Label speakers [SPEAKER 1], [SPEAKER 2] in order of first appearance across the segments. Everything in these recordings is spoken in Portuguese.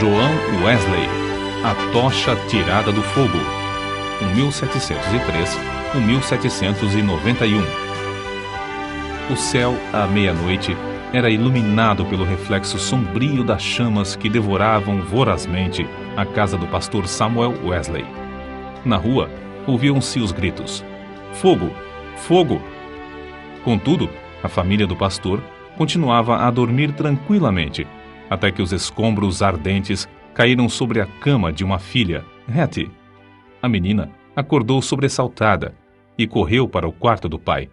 [SPEAKER 1] João Wesley, A Tocha Tirada do Fogo, 1703-1791. O céu, à meia-noite, era iluminado pelo reflexo sombrio das chamas que devoravam vorazmente a casa do pastor Samuel Wesley. Na rua, ouviam-se os gritos: "Fogo! Fogo!" Contudo, a família do pastor continuava a dormir tranquilamente, até que os escombros ardentes caíram sobre a cama de uma filha, Hattie. A menina acordou sobressaltada e correu para o quarto do pai.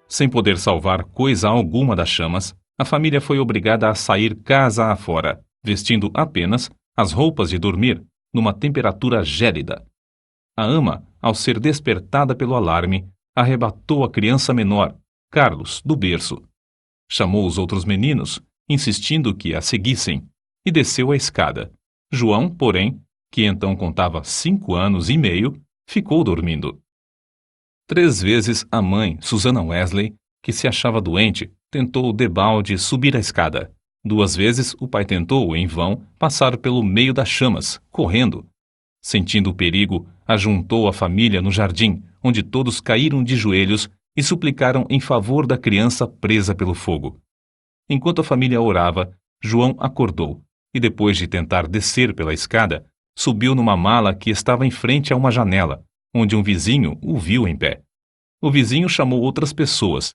[SPEAKER 1] Sem poder salvar coisa alguma das chamas, a família foi obrigada a sair casa afora, vestindo apenas as roupas de dormir, numa temperatura gélida. A ama, ao ser despertada pelo alarme, arrebatou a criança menor, Carlos, do berço. Chamou os outros meninos, insistindo que a seguissem, e desceu a escada. João, porém, que então contava 5 anos e meio, ficou dormindo. 3 vezes a mãe, Susana Wesley, que se achava doente, tentou debalde subir a escada. 2 vezes o pai tentou, em vão, passar pelo meio das chamas, correndo. Sentindo o perigo, ajuntou a família no jardim, onde todos caíram de joelhos e suplicaram em favor da criança presa pelo fogo. Enquanto a família orava, João acordou e, depois de tentar descer pela escada, subiu numa mala que estava em frente a uma janela, onde um vizinho o viu em pé. O vizinho chamou outras pessoas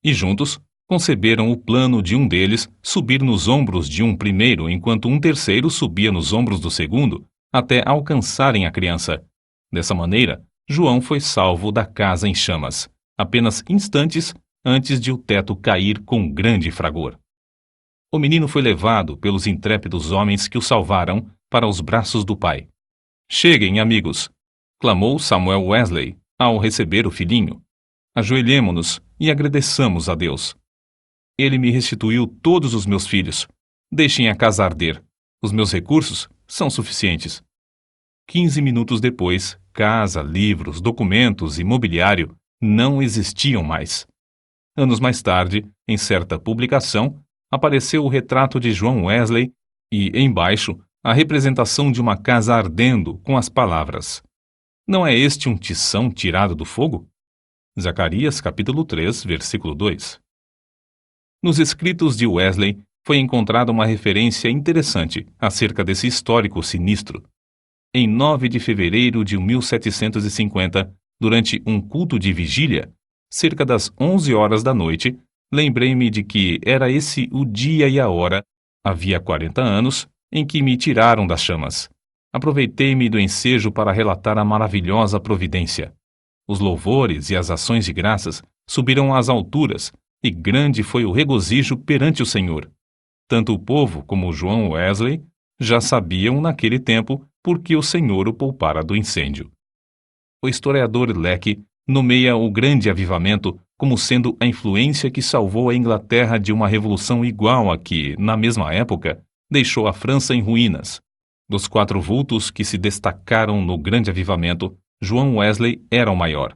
[SPEAKER 1] e, juntos, conceberam o plano de um deles subir nos ombros de um primeiro, enquanto um terceiro subia nos ombros do segundo, até alcançarem a criança. Dessa maneira, João foi salvo da casa em chamas, apenas instantes antes de o teto cair com grande fragor. O menino foi levado pelos intrépidos homens que o salvaram para os braços do pai. "Cheguem, amigos!" clamou Samuel Wesley ao receber o filhinho. "Ajoelhemo-nos e agradeçamos a Deus. Ele me restituiu todos os meus filhos. Deixem a casa arder. Os meus recursos são suficientes." 15 minutos depois, casa, livros, documentos e mobiliário não existiam mais. Anos mais tarde, em certa publicação, apareceu o retrato de João Wesley e, embaixo, a representação de uma casa ardendo com as palavras: "Não é este um tição tirado do fogo?" Zacarias capítulo 3, versículo 2. Nos escritos de Wesley foi encontrada uma referência interessante acerca desse histórico sinistro. Em 9 de fevereiro de 1750, durante um culto de vigília, cerca das 11 horas da noite, lembrei-me de que era esse o dia e a hora, havia 40 anos, em que me tiraram das chamas. Aproveitei-me do ensejo para relatar a maravilhosa providência. Os louvores e as ações de graças subiram às alturas, e grande foi o regozijo perante o Senhor. Tanto o povo como João Wesley já sabiam naquele tempo porque o Senhor o poupara do incêndio. O historiador Lecky nomeia o Grande Avivamento como sendo a influência que salvou a Inglaterra de uma revolução igual a que, na mesma época, deixou a França em ruínas. Dos 4 vultos que se destacaram no Grande Avivamento, João Wesley era o maior.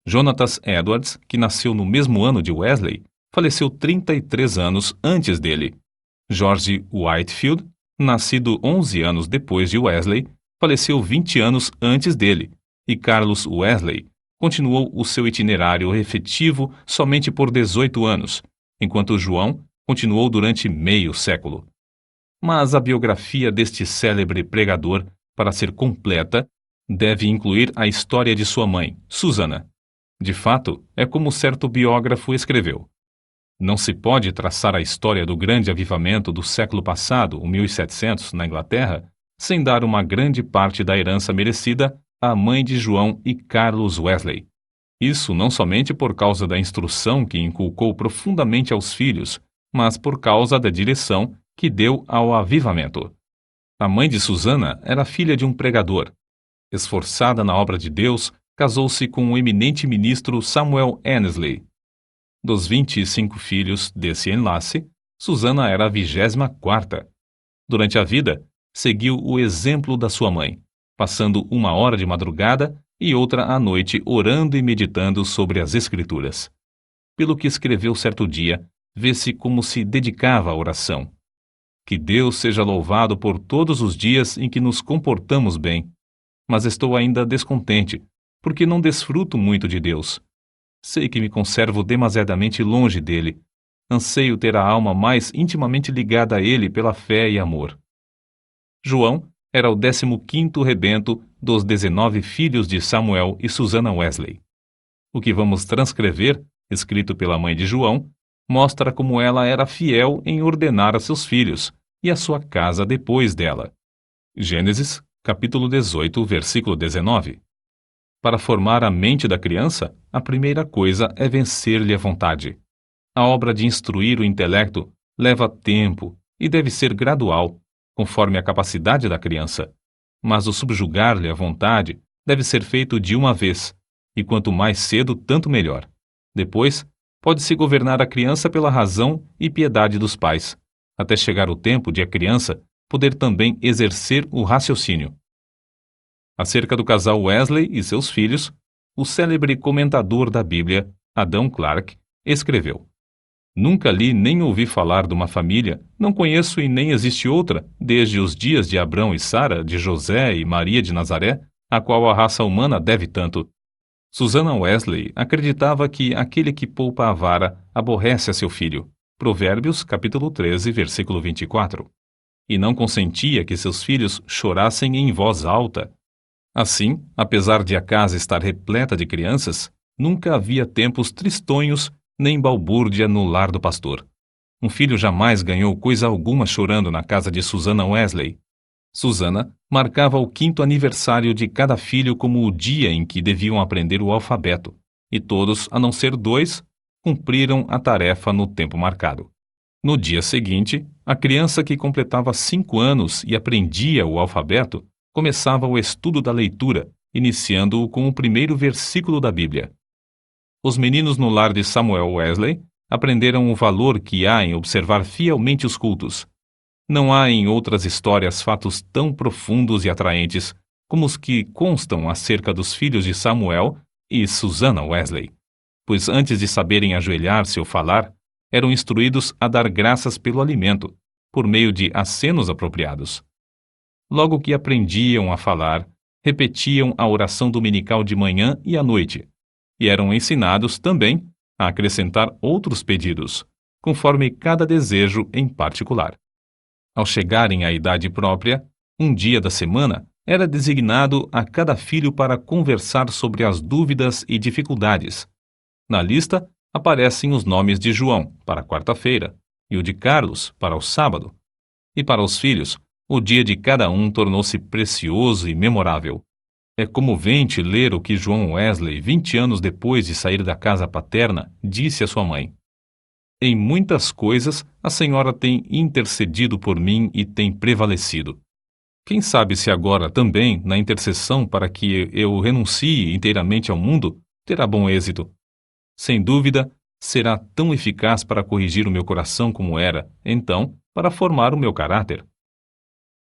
[SPEAKER 1] Jonathan Edwards, que nasceu no mesmo ano de Wesley, faleceu 33 anos antes dele. George Whitefield, nascido 11 anos depois de Wesley, faleceu 20 anos antes dele, e Carlos Wesley continuou o seu itinerário efetivo somente por 18 anos, enquanto João continuou durante meio século. Mas a biografia deste célebre pregador, para ser completa, deve incluir a história de sua mãe, Susana. De fato, é como certo biógrafo escreveu: "Não se pode traçar a história do grande avivamento do século passado, o 1700, na Inglaterra, sem dar uma grande parte da herança merecida à mãe de João e Carlos Wesley. Isso não somente por causa da instrução que inculcou profundamente aos filhos, mas por causa da direção que deu ao avivamento. A mãe de Susana era filha de um pregador. Esforçada na obra de Deus, casou-se com o eminente ministro Samuel Annesley. Dos 25 filhos desse enlace, Susana era a 24ª. Durante a vida, seguiu o exemplo da sua mãe, passando 1 hora de madrugada e outra à noite orando e meditando sobre as Escrituras. Pelo que escreveu certo dia, vê-se como se dedicava à oração. Que Deus seja louvado por todos os dias em que nos comportamos bem. Mas estou ainda descontente, porque não desfruto muito de Deus. Sei que me conservo demasiadamente longe dele. Anseio ter a alma mais intimamente ligada a ele pela fé e amor. João era o 15º rebento dos 19 filhos de Samuel e Susannah Wesley. O que vamos transcrever, escrito pela mãe de João, mostra como ela era fiel em ordenar a seus filhos e a sua casa depois dela. Gênesis, capítulo 18, versículo 19. Para formar a mente da criança, a primeira coisa é vencer-lhe a vontade. A obra de instruir o intelecto leva tempo e deve ser gradual, conforme a capacidade da criança. Mas o subjugar-lhe a vontade deve ser feito de uma vez, e quanto mais cedo, tanto melhor. Depois, pode-se governar a criança pela razão e piedade dos pais, até chegar o tempo de a criança poder também exercer o raciocínio. Acerca do casal Wesley e seus filhos, o célebre comentador da Bíblia, Adam Clarke, escreveu: Nunca li nem ouvi falar de uma família, não conheço e nem existe outra, desde os dias de Abrão e Sara, de José e Maria de Nazaré, a qual a raça humana deve tanto. Susannah Wesley acreditava que aquele que poupa a vara aborrece a seu filho. Provérbios, capítulo 13, versículo 24. E não consentia que seus filhos chorassem em voz alta. Assim, apesar de a casa estar repleta de crianças, nunca havia tempos tristonhos nem balbúrdia no lar do pastor. Um filho jamais ganhou coisa alguma chorando na casa de Susannah Wesley. Susannah marcava o 5º aniversário de cada filho como o dia em que deviam aprender o alfabeto, e todos, a não ser 2, cumpriram a tarefa no tempo marcado. No dia seguinte, a criança que completava 5 anos e aprendia o alfabeto começava o estudo da leitura, iniciando-o com o primeiro versículo da Bíblia. Os meninos no lar de Samuel Wesley aprenderam o valor que há em observar fielmente os cultos. Não há em outras histórias fatos tão profundos e atraentes como os que constam acerca dos filhos de Samuel e Susannah Wesley, pois antes de saberem ajoelhar-se ou falar, eram instruídos a dar graças pelo alimento, por meio de acenos apropriados. Logo que aprendiam a falar, repetiam a oração dominical de manhã e à noite, e eram ensinados também a acrescentar outros pedidos, conforme cada desejo em particular. Ao chegarem à idade própria, um dia da semana era designado a cada filho para conversar sobre as dúvidas e dificuldades. Na lista aparecem os nomes de João para a quarta-feira e o de Carlos para o sábado. E para os filhos, o dia de cada um tornou-se precioso e memorável. É comovente ler o que João Wesley, 20 anos depois de sair da casa paterna, disse à sua mãe: Em muitas coisas, a senhora tem intercedido por mim e tem prevalecido. Quem sabe se agora também, na intercessão para que eu renuncie inteiramente ao mundo, terá bom êxito. Sem dúvida, será tão eficaz para corrigir o meu coração como era, então, para formar o meu caráter.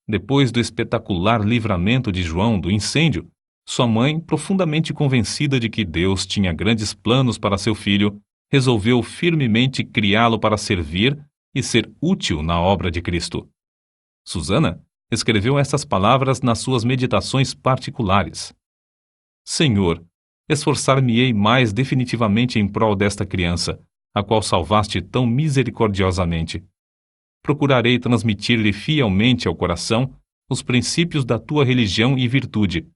[SPEAKER 1] Depois do espetacular livramento de João do incêndio, sua mãe, profundamente convencida de que Deus tinha grandes planos para seu filho, resolveu firmemente criá-lo para servir e ser útil na obra de Cristo. Susannah escreveu estas palavras nas suas meditações particulares: Senhor, esforçar-me-ei mais definitivamente em prol desta criança, a qual salvaste tão misericordiosamente. Procurarei transmitir-lhe fielmente ao coração os princípios da tua religião e virtude.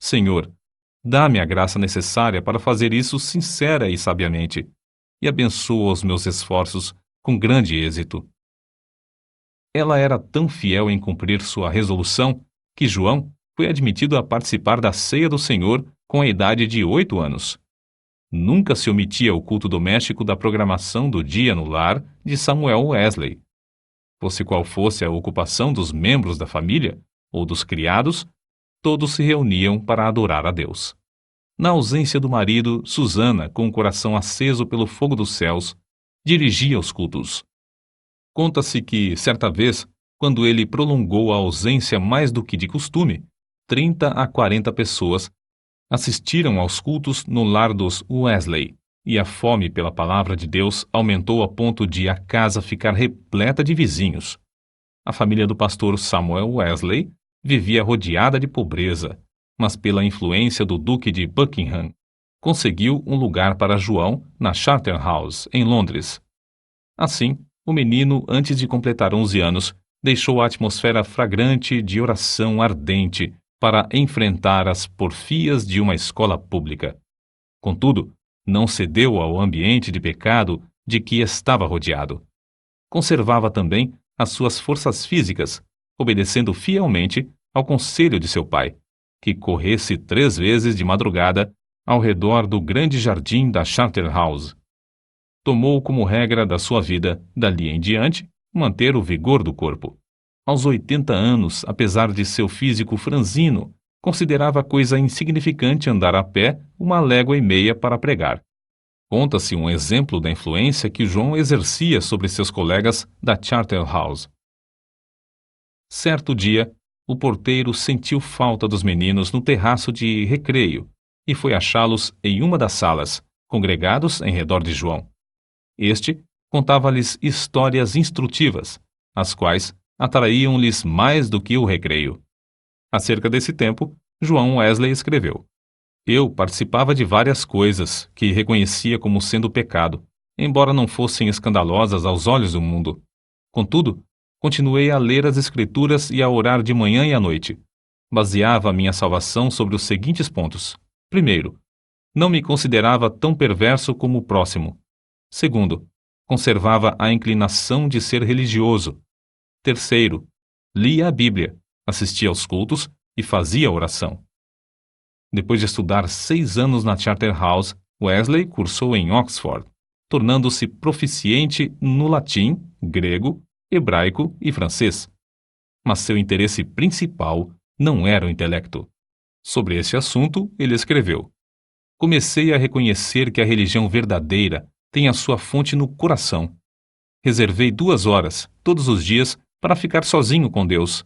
[SPEAKER 1] Senhor, dá-me a graça necessária para fazer isso sincera e sabiamente, e abençoa os meus esforços com grande êxito. Ela era tão fiel em cumprir sua resolução que João foi admitido a participar da ceia do Senhor com a idade de 8 anos. Nunca se omitia o culto doméstico da programação do dia no lar de Samuel Wesley. Fosse qual fosse a ocupação dos membros da família ou dos criados, todos se reuniam para adorar a Deus. Na ausência do marido, Susannah, com o coração aceso pelo fogo dos céus, dirigia os cultos. Conta-se que, certa vez, quando ele prolongou a ausência mais do que de costume, 30 a 40 pessoas assistiram aos cultos no lar dos Wesley, e a fome pela palavra de Deus aumentou a ponto de a casa ficar repleta de vizinhos. A família do pastor Samuel Wesley vivia rodeada de pobreza, mas pela influência do Duque de Buckingham, conseguiu um lugar para João na Charterhouse, em Londres. Assim, o menino, antes de completar 11 anos, deixou a atmosfera fragrante de oração ardente para enfrentar as porfias de uma escola pública. Contudo, não cedeu ao ambiente de pecado de que estava rodeado. Conservava também as suas forças físicas, obedecendo fielmente ao conselho de seu pai, que corresse 3 vezes de madrugada ao redor do grande jardim da Charterhouse. Tomou como regra da sua vida, dali em diante, manter o vigor do corpo. Aos 80 anos, apesar de seu físico franzino, considerava coisa insignificante andar a pé 1,5 léguas para pregar. Conta-se um exemplo da influência que João exercia sobre seus colegas da Charterhouse. Certo dia, o porteiro sentiu falta dos meninos no terraço de recreio e foi achá-los em uma das salas, congregados em redor de João. Este contava-lhes histórias instrutivas, as quais atraíam-lhes mais do que o recreio. Acerca desse tempo, João Wesley escreveu: Eu participava de várias coisas que reconhecia como sendo pecado, embora não fossem escandalosas aos olhos do mundo. Contudo, continuei a ler as Escrituras e a orar de manhã e à noite. Baseava a minha salvação sobre os seguintes pontos. Primeiro, não me considerava tão perverso como o próximo. Segundo, conservava a inclinação de ser religioso. Terceiro, lia a Bíblia, assistia aos cultos e fazia oração. Depois de estudar 6 anos na Charterhouse, Wesley cursou em Oxford, tornando-se proficiente no latim, grego, hebraico e francês. Mas seu interesse principal não era o intelecto. Sobre esse assunto, ele escreveu: Comecei a reconhecer que a religião verdadeira tem a sua fonte no coração. Reservei 2 horas, todos os dias, para ficar sozinho com Deus.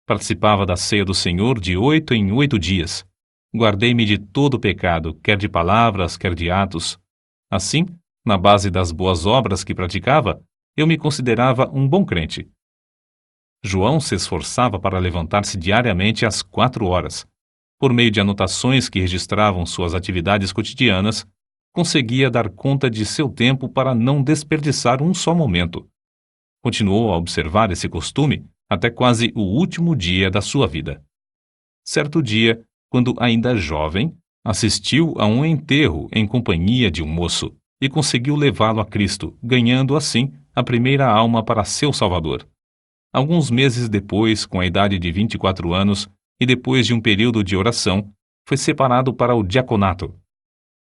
[SPEAKER 1] Participava da ceia do Senhor de 8 em 8 dias. Guardei-me de todo pecado, quer de palavras, quer de atos. Assim, na base das boas obras que praticava, eu me considerava um bom crente. João se esforçava para levantar-se diariamente às 4 horas. Por meio de anotações que registravam suas atividades cotidianas, conseguia dar conta de seu tempo para não desperdiçar um só momento. Continuou a observar esse costume até quase o último dia da sua vida. Certo dia, quando ainda jovem, assistiu a um enterro em companhia de um moço e conseguiu levá-lo a Cristo, ganhando assim a primeira alma para seu Salvador. Alguns meses depois, com a idade de 24 anos e depois de um período de oração, foi separado para o diaconato.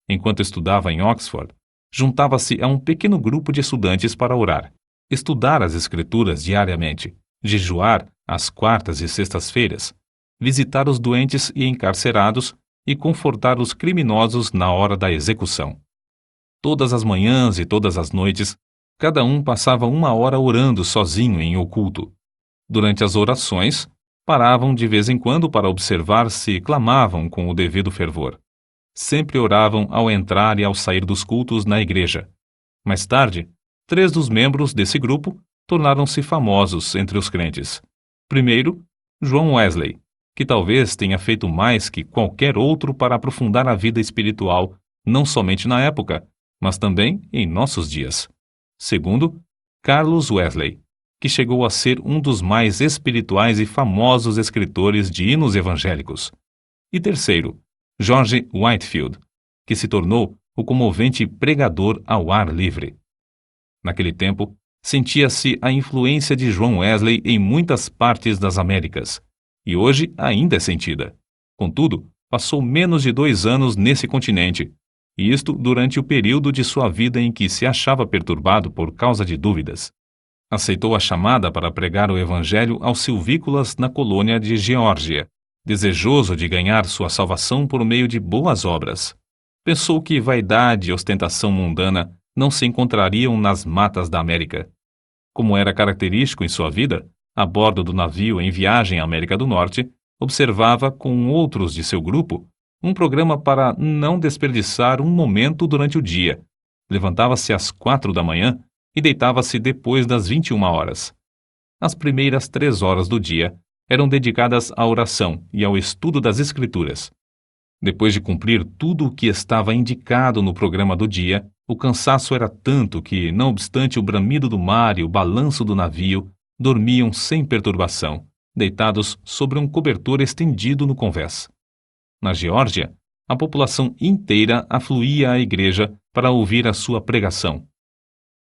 [SPEAKER 1] Enquanto estudava em Oxford, juntava-se a um pequeno grupo de estudantes para orar, estudar as Escrituras diariamente, jejuar às quartas e sextas-feiras, visitar os doentes e encarcerados e confortar os criminosos na hora da execução. Todas as manhãs e todas as noites, cada um passava 1 hora orando sozinho em oculto. Durante as orações, paravam de vez em quando para observar se clamavam com o devido fervor. Sempre oravam ao entrar e ao sair dos cultos na igreja. Mais tarde, 3 dos membros desse grupo tornaram-se famosos entre os crentes. Primeiro, João Wesley, que talvez tenha feito mais que qualquer outro para aprofundar a vida espiritual, não somente na época, mas também em nossos dias. Segundo, Carlos Wesley, que chegou a ser um dos mais espirituais e famosos escritores de hinos evangélicos. E terceiro, George Whitefield, que se tornou o comovente pregador ao ar livre. Naquele tempo, sentia-se a influência de João Wesley em muitas partes das Américas, e hoje ainda é sentida. Contudo, passou menos de 2 anos nesse continente, e isto durante o período de sua vida em que se achava perturbado por causa de dúvidas. Aceitou a chamada para pregar o evangelho aos silvícolas na colônia de Geórgia, desejoso de ganhar sua salvação por meio de boas obras. Pensou que vaidade e ostentação mundana não se encontrariam nas matas da América. Como era característico em sua vida, a bordo do navio em viagem à América do Norte, observava com outros de seu grupo um programa para não desperdiçar um momento durante o dia. Levantava-se às 4 da manhã e deitava-se depois das 21 horas. As primeiras 3 horas do dia eram dedicadas à oração e ao estudo das Escrituras. Depois de cumprir tudo o que estava indicado no programa do dia, o cansaço era tanto que, não obstante o bramido do mar e o balanço do navio, dormiam sem perturbação, deitados sobre um cobertor estendido no convés. Na Geórgia, a população inteira afluía à igreja para ouvir a sua pregação.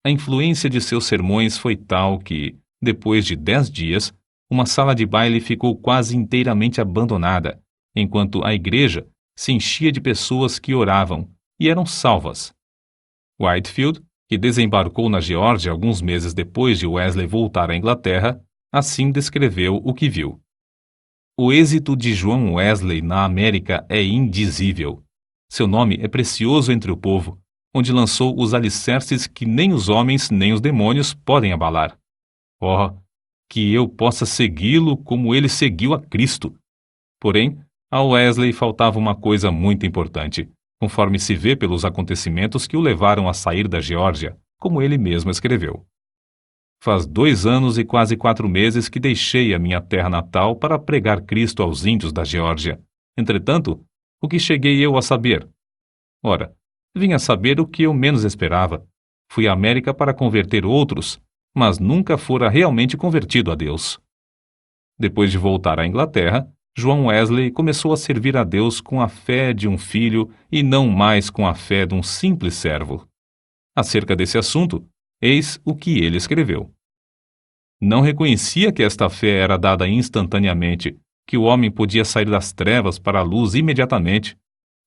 [SPEAKER 1] A influência de seus sermões foi tal que, depois de 10 dias, uma sala de baile ficou quase inteiramente abandonada, enquanto a igreja se enchia de pessoas que oravam e eram salvas. Whitefield, que desembarcou na Geórgia alguns meses depois de Wesley voltar à Inglaterra, assim descreveu o que viu. O êxito de João Wesley na América é indizível. Seu nome é precioso entre o povo, onde lançou os alicerces que nem os homens nem os demônios podem abalar. Oh, que eu possa segui-lo como ele seguiu a Cristo! Porém, a Wesley faltava uma coisa muito importante, conforme se vê pelos acontecimentos que o levaram a sair da Geórgia, como ele mesmo escreveu. Faz 2 anos e quase 4 meses que deixei a minha terra natal para pregar Cristo aos índios da Geórgia. Entretanto, o que cheguei eu a saber? Ora, vim a saber o que eu menos esperava. Fui à América para converter outros, mas nunca fora realmente convertido a Deus. Depois de voltar à Inglaterra, João Wesley começou a servir a Deus com a fé de um filho e não mais com a fé de um simples servo. Acerca desse assunto, eis o que ele escreveu. Não reconhecia que esta fé era dada instantaneamente, que o homem podia sair das trevas para a luz imediatamente,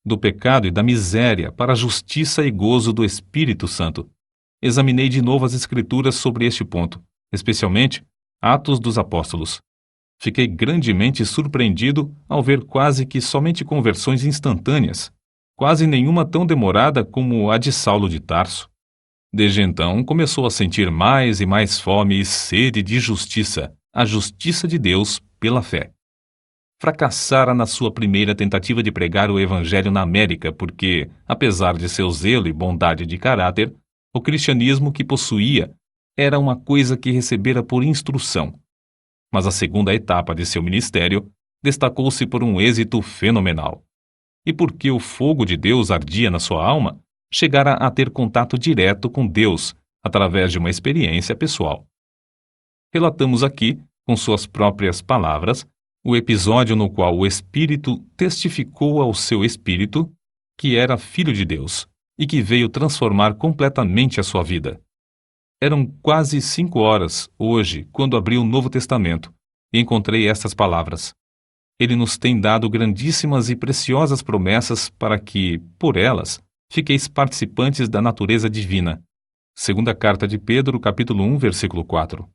[SPEAKER 1] do pecado e da miséria para a justiça e gozo do Espírito Santo. Examinei de novo as Escrituras sobre este ponto, especialmente Atos dos Apóstolos. Fiquei grandemente surpreendido ao ver quase que somente conversões instantâneas, quase nenhuma tão demorada como a de Saulo de Tarso. Desde então, começou a sentir mais e mais fome e sede de justiça, a justiça de Deus pela fé. Fracassara na sua primeira tentativa de pregar o Evangelho na América porque, apesar de seu zelo e bondade de caráter, o cristianismo que possuía era uma coisa que recebera por instrução. Mas a segunda etapa de seu ministério destacou-se por um êxito fenomenal. E porque o fogo de Deus ardia na sua alma, chegara a ter contato direto com Deus através de uma experiência pessoal. Relatamos aqui, com suas próprias palavras, o episódio no qual o Espírito testificou ao seu espírito que era filho de Deus e que veio transformar completamente a sua vida. Eram quase 5 horas, hoje, quando abri o Novo Testamento e encontrei estas palavras. Ele nos tem dado grandíssimas e preciosas promessas para que, por elas, fiqueis participantes da natureza divina. Segunda carta de Pedro, capítulo 1, versículo 4.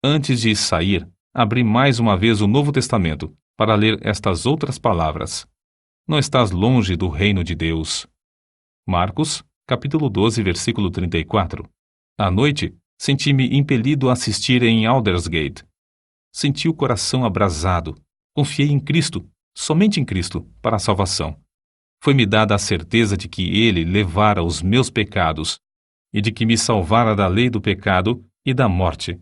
[SPEAKER 1] Antes de sair, abri mais uma vez o Novo Testamento para ler estas outras palavras. Não estás longe do reino de Deus. Marcos, capítulo 12, versículo 34. À noite, senti-me impelido a assistir em Aldersgate. Senti o coração abrasado. Confiei em Cristo, somente em Cristo, para a salvação. Foi-me dada a certeza de que Ele levara os meus pecados e de que me salvara da lei do pecado e da morte.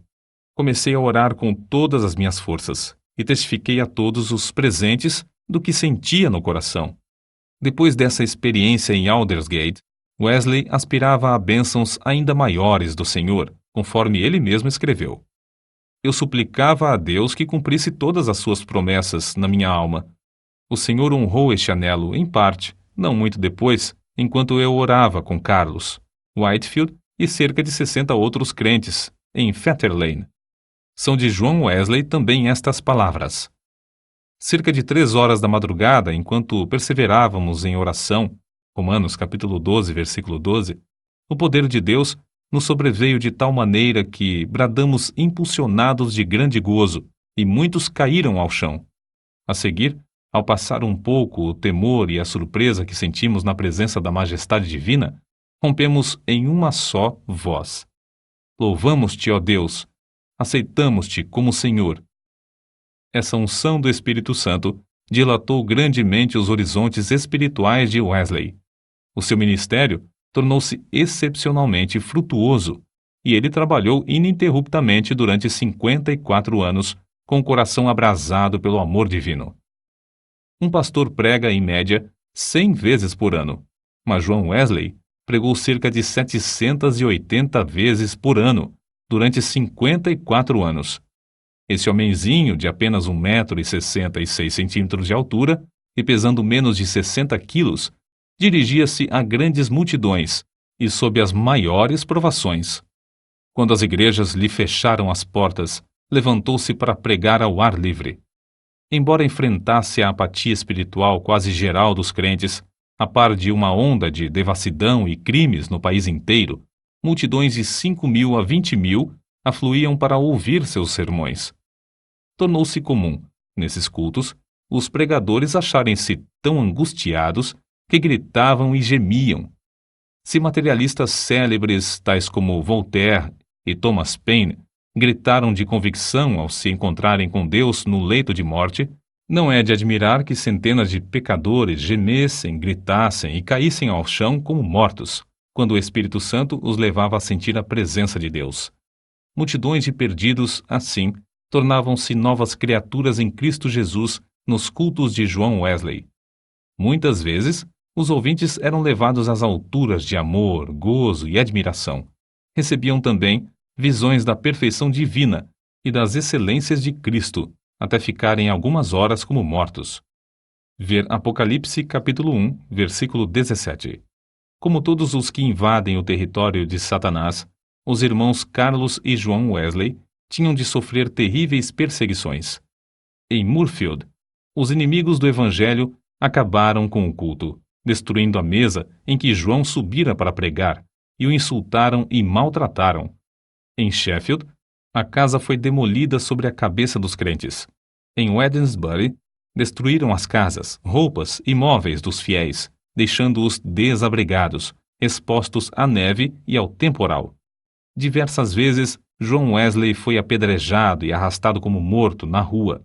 [SPEAKER 1] Comecei a orar com todas as minhas forças e testifiquei a todos os presentes do que sentia no coração. Depois dessa experiência em Aldersgate, Wesley aspirava a bênçãos ainda maiores do Senhor, conforme ele mesmo escreveu. Eu suplicava a Deus que cumprisse todas as suas promessas na minha alma. O Senhor honrou este anelo, em parte, não muito depois, enquanto eu orava com Carlos, Whitefield e cerca de 60 outros crentes, em Fetter Lane. São de João Wesley também estas palavras. Cerca de 3 horas da madrugada, enquanto perseverávamos em oração, Romanos capítulo 12, versículo 12, o poder de Deus nos sobreveio de tal maneira que bradamos impulsionados de grande gozo, e muitos caíram ao chão. A seguir, ao passar um pouco o temor e a surpresa que sentimos na presença da majestade divina, rompemos em uma só voz. Louvamos-te, ó Deus! Aceitamos-te como Senhor. Essa unção do Espírito Santo dilatou grandemente os horizontes espirituais de Wesley. O seu ministério tornou-se excepcionalmente frutuoso e ele trabalhou ininterruptamente durante 54 anos, com o coração abrasado pelo amor divino. Um pastor prega, em média, 100 vezes por ano, mas João Wesley pregou cerca de 780 vezes por ano, durante 54 anos. Esse homenzinho, de apenas 1,66 m de altura e pesando menos de 60 quilos, dirigia-se a grandes multidões e sob as maiores provações. Quando as igrejas lhe fecharam as portas, levantou-se para pregar ao ar livre. Embora enfrentasse a apatia espiritual quase geral dos crentes, a par de uma onda de devassidão e crimes no país inteiro, multidões de 5.000 a 20.000 afluíam para ouvir seus sermões. Tornou-se comum, nesses cultos, os pregadores acharem-se tão angustiados que gritavam e gemiam. Se materialistas célebres, tais como Voltaire e Thomas Paine, gritaram de convicção ao se encontrarem com Deus no leito de morte, não é de admirar que centenas de pecadores gemessem, gritassem e caíssem ao chão como mortos, quando o Espírito Santo os levava a sentir a presença de Deus. Multidões de perdidos, assim, tornavam-se novas criaturas em Cristo Jesus nos cultos de João Wesley. Muitas vezes, os ouvintes eram levados às alturas de amor, gozo e admiração. Recebiam também visões da perfeição divina e das excelências de Cristo, até ficarem algumas horas como mortos. Ver Apocalipse capítulo 1, versículo 17. Como todos os que invadem o território de Satanás, os irmãos Carlos e João Wesley tinham de sofrer terríveis perseguições. Em Moorfield, os inimigos do Evangelho acabaram com o culto, destruindo a mesa em que João subira para pregar, e o insultaram e maltrataram. Em Sheffield, a casa foi demolida sobre a cabeça dos crentes. Em Wednesbury, destruíram as casas, roupas e móveis dos fiéis, deixando-os desabrigados, expostos à neve e ao temporal. Diversas vezes, João Wesley foi apedrejado e arrastado como morto na rua.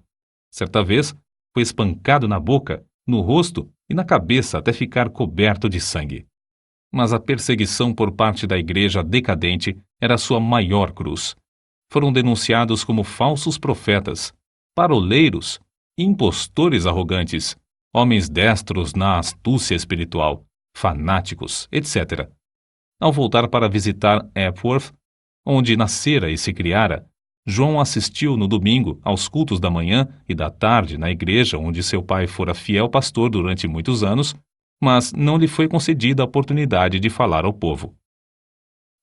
[SPEAKER 1] Certa vez, foi espancado na boca, no rosto e na cabeça até ficar coberto de sangue. Mas a perseguição por parte da igreja decadente era sua maior cruz. Foram denunciados como falsos profetas, paroleiros, impostores arrogantes, homens destros na astúcia espiritual, fanáticos, etc. Ao voltar para visitar Epworth, onde nascera e se criara, João assistiu no domingo aos cultos da manhã e da tarde na igreja onde seu pai fora fiel pastor durante muitos anos, mas não lhe foi concedida a oportunidade de falar ao povo.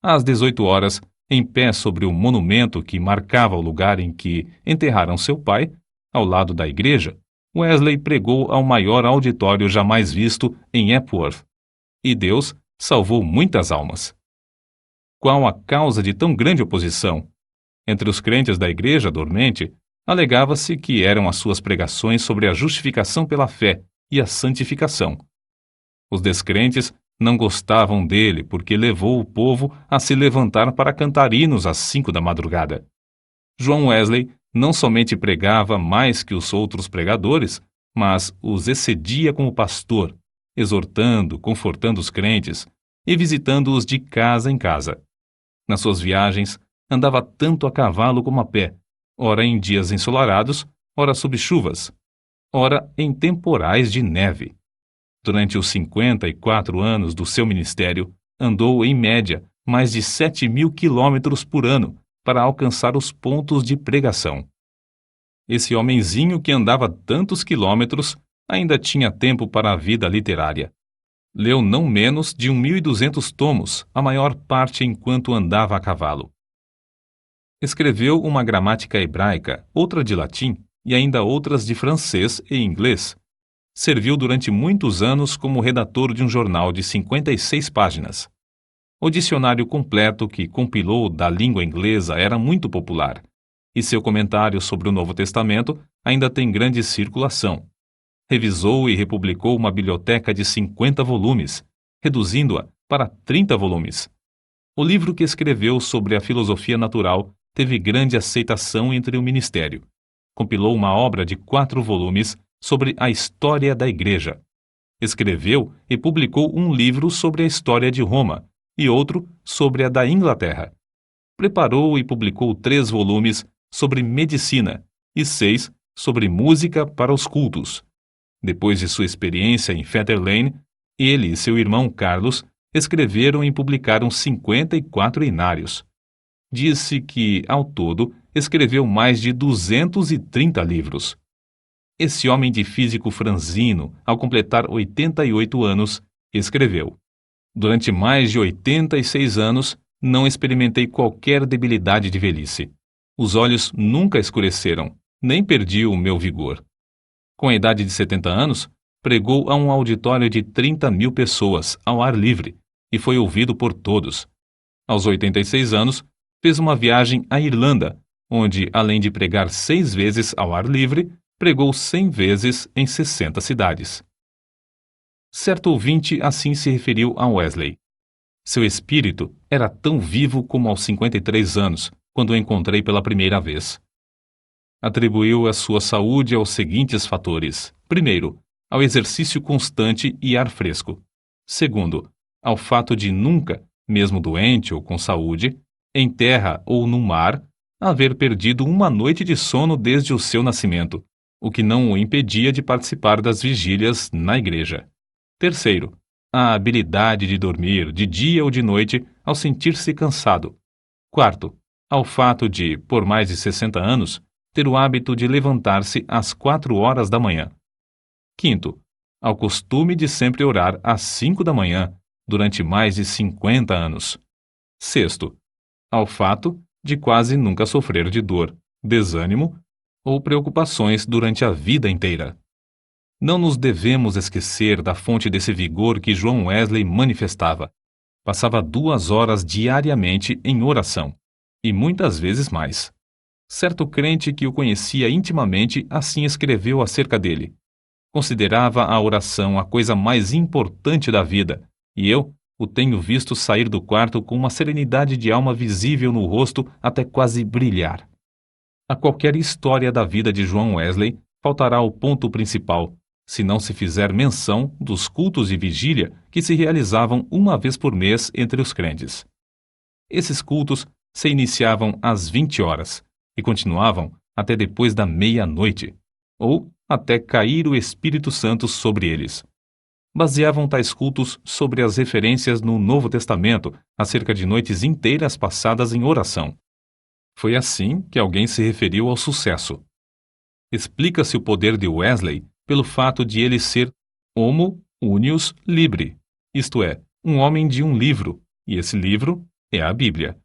[SPEAKER 1] Às 18 horas, em pé sobre o monumento que marcava o lugar em que enterraram seu pai, ao lado da igreja, Wesley pregou ao maior auditório jamais visto em Epworth, e Deus salvou muitas almas. Qual a causa de tão grande oposição? Entre os crentes da igreja dormente, alegava-se que eram as suas pregações sobre a justificação pela fé e a santificação. Os descrentes não gostavam dele porque levou o povo a se levantar para cantar hinos às 5 da madrugada. João Wesley não somente pregava mais que os outros pregadores, mas os excedia como pastor, exortando, confortando os crentes e visitando-os de casa em casa. Nas suas viagens, andava tanto a cavalo como a pé, ora em dias ensolarados, ora sob chuvas, ora em temporais de neve. Durante os 54 anos do seu ministério, andou, em média, mais de 7.000 quilômetros por ano para alcançar os pontos de pregação. Esse homenzinho que andava tantos quilômetros ainda tinha tempo para a vida literária. Leu não menos de 1.200 tomos, a maior parte enquanto andava a cavalo. Escreveu uma gramática hebraica, outra de latim e ainda outras de francês e inglês. Serviu durante muitos anos como redator de um jornal de 56 páginas. O dicionário completo que compilou da língua inglesa era muito popular, e seu comentário sobre o Novo Testamento ainda tem grande circulação. Revisou e republicou uma biblioteca de 50 volumes, reduzindo-a para 30 volumes. O livro que escreveu sobre a filosofia natural teve grande aceitação entre o ministério. Compilou uma obra de 4 volumes sobre a história da Igreja. Escreveu e publicou um livro sobre a história de Roma e outro sobre a da Inglaterra. preparou e publicou 3 volumes sobre medicina e 6 sobre música para os cultos. Depois de sua experiência em Fetter Lane, ele e seu irmão Carlos escreveram e publicaram 54 inários. Disse que, ao todo, escreveu mais de 230 livros. Esse homem de físico franzino, ao completar 88 anos, escreveu: "Durante mais de 86 anos, não experimentei qualquer debilidade de velhice. Os olhos nunca escureceram, nem perdi o meu vigor." Com a idade de 70 anos, pregou a um auditório de 30.000 pessoas, ao ar livre, e foi ouvido por todos. Aos 86 anos, fez uma viagem à Irlanda, onde, além de pregar 6 vezes ao ar livre, pregou 100 vezes em 60 cidades. Certo ouvinte assim se referiu a Wesley: "Seu espírito era tão vivo como aos 53 anos, quando o encontrei pela primeira vez." Atribuiu a sua saúde aos seguintes fatores: primeiro, ao exercício constante e ar fresco; segundo, ao fato de nunca, mesmo doente ou com saúde, em terra ou no mar, haver perdido uma noite de sono desde o seu nascimento, o que não o impedia de participar das vigílias na igreja; terceiro, a habilidade de dormir de dia ou de noite ao sentir-se cansado; quarto, ao fato de, por mais de 60 anos, ter o hábito de levantar-se às 4 horas da manhã; quinto, ao costume de sempre orar às 5 da manhã, durante mais de 50 anos; sexto, ao fato de quase nunca sofrer de dor, desânimo ou preocupações durante a vida inteira. Não nos devemos esquecer da fonte desse vigor que John Wesley manifestava. Passava 2 horas diariamente em oração, e muitas vezes mais. Certo crente que o conhecia intimamente assim escreveu acerca dele: "Considerava a oração a coisa mais importante da vida, e eu o tenho visto sair do quarto com uma serenidade de alma visível no rosto até quase brilhar." A qualquer história da vida de John Wesley faltará o ponto principal, se não se fizer menção dos cultos de vigília que se realizavam uma vez por mês entre os crentes. Esses cultos se iniciavam às 20 horas e continuavam até depois da meia-noite, ou até cair o Espírito Santo sobre eles. Baseavam tais cultos sobre as referências no Novo Testamento acerca de noites inteiras passadas em oração. Foi assim que alguém se referiu ao sucesso. Explica-se o poder de Wesley pelo fato de ele ser homo unius libri, isto é, um homem de um livro, e esse livro é a Bíblia.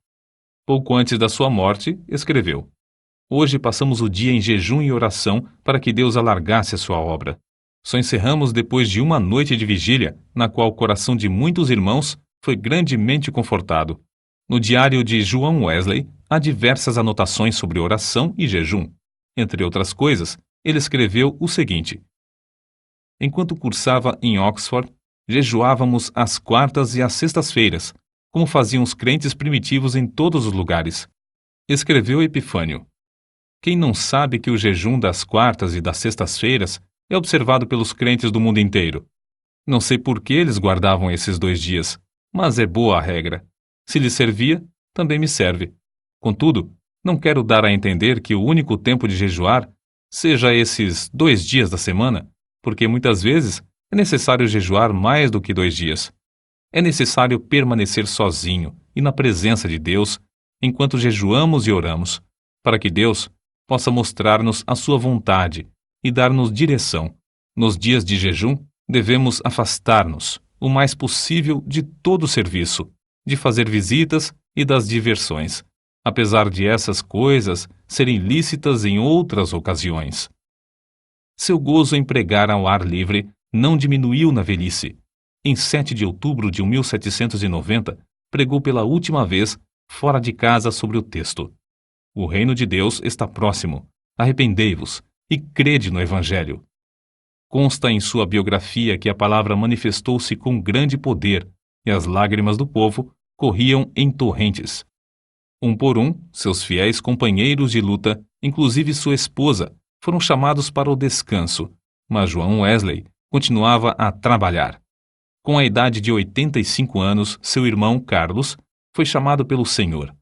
[SPEAKER 1] Pouco antes da sua morte, escreveu: "Hoje passamos o dia em jejum e oração para que Deus alargasse a sua obra. Só encerramos depois de uma noite de vigília, na qual o coração de muitos irmãos foi grandemente confortado." No diário de John Wesley, há diversas anotações sobre oração e jejum. Entre outras coisas, ele escreveu o seguinte: "Enquanto cursava em Oxford, jejuávamos às quartas e às sextas-feiras, como faziam os crentes primitivos em todos os lugares." Escreveu Epifânio: "Quem não sabe que o jejum das quartas e das sextas-feiras é observado pelos crentes do mundo inteiro? Não sei por que eles guardavam esses 2 dias, mas é boa a regra. Se lhes servia, também me serve. Contudo, não quero dar a entender que o único tempo de jejuar seja esses 2 dias da semana, porque muitas vezes é necessário jejuar mais do que 2 dias. É necessário permanecer sozinho e na presença de Deus enquanto jejuamos e oramos, para que Deus possa mostrar-nos a sua vontade e dar-nos direção. Nos dias de jejum, devemos afastar-nos o mais possível de todo o serviço, de fazer visitas e das diversões, apesar de essas coisas serem lícitas em outras ocasiões." Seu gozo em pregar ao ar livre não diminuiu na velhice. Em 7 de outubro de 1790, pregou pela última vez fora de casa sobre o texto: "O reino de Deus está próximo. Arrependei-vos e crede no Evangelho." Consta em sua biografia que a palavra manifestou-se com grande poder e as lágrimas do povo corriam em torrentes. Um por um, seus fiéis companheiros de luta, inclusive sua esposa, foram chamados para o descanso, mas John Wesley continuava a trabalhar. Com a idade de 85 anos, seu irmão Carlos foi chamado pelo Senhor,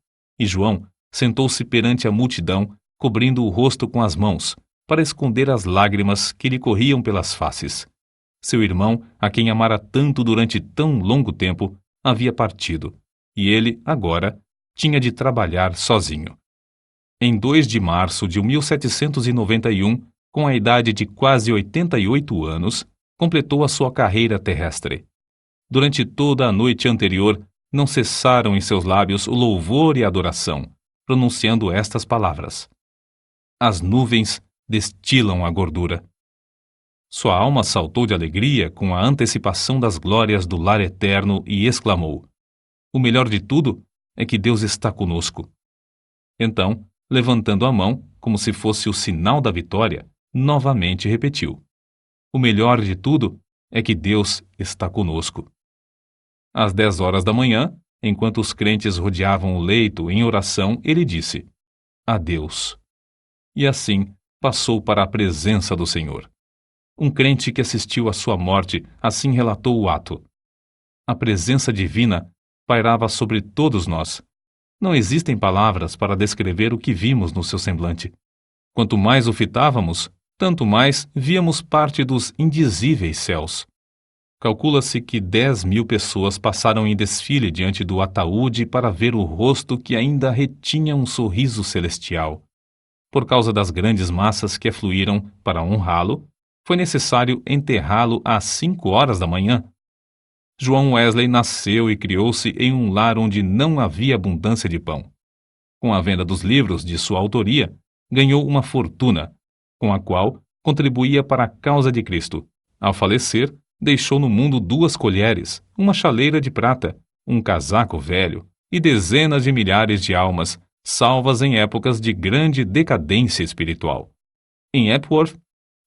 [SPEAKER 1] e João sentou-se perante a multidão, cobrindo o rosto com as mãos, para esconder as lágrimas que lhe corriam pelas faces. Seu irmão, a quem amara tanto durante tão longo tempo, havia partido, e ele, agora, tinha de trabalhar sozinho. Em 2 de março de 1791, com a idade de quase 88 anos, completou a sua carreira terrestre. Durante toda a noite anterior, não cessaram em seus lábios o louvor e a adoração, pronunciando estas palavras: As nuvens destilam a gordura. Sua alma saltou de alegria com a antecipação das glórias do lar eterno e exclamou: O melhor de tudo é que Deus está conosco. Então, levantando a mão, como se fosse o sinal da vitória, novamente repetiu: O melhor de tudo é que Deus está conosco. Às 10 horas da manhã, enquanto os crentes rodeavam o leito em oração, ele disse: Adeus. E assim passou para a presença do Senhor. Um crente que assistiu à sua morte assim relatou o ato: A presença divina pairava sobre todos nós. Não existem palavras para descrever o que vimos no seu semblante. Quanto mais o fitávamos, tanto mais víamos parte dos indizíveis céus. Calcula-se que 10.000 pessoas passaram em desfile diante do ataúde para ver o rosto que ainda retinha um sorriso celestial. Por causa das grandes massas que afluíram para honrá-lo, foi necessário enterrá-lo às 5 horas da manhã. João Wesley nasceu e criou-se em um lar onde não havia abundância de pão. Com a venda dos livros de sua autoria, ganhou uma fortuna, com a qual contribuía para a causa de Cristo. Ao falecer, deixou no mundo 2 colheres, uma chaleira de prata, um casaco velho e dezenas de milhares de almas, salvas em épocas de grande decadência espiritual. Em Epworth,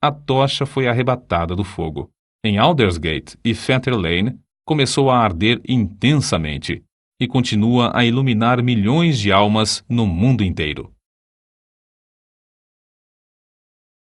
[SPEAKER 1] a tocha foi arrebatada do fogo. Em Aldersgate e Fetter Lane, começou a arder intensamente e continua a iluminar milhões de almas no mundo inteiro.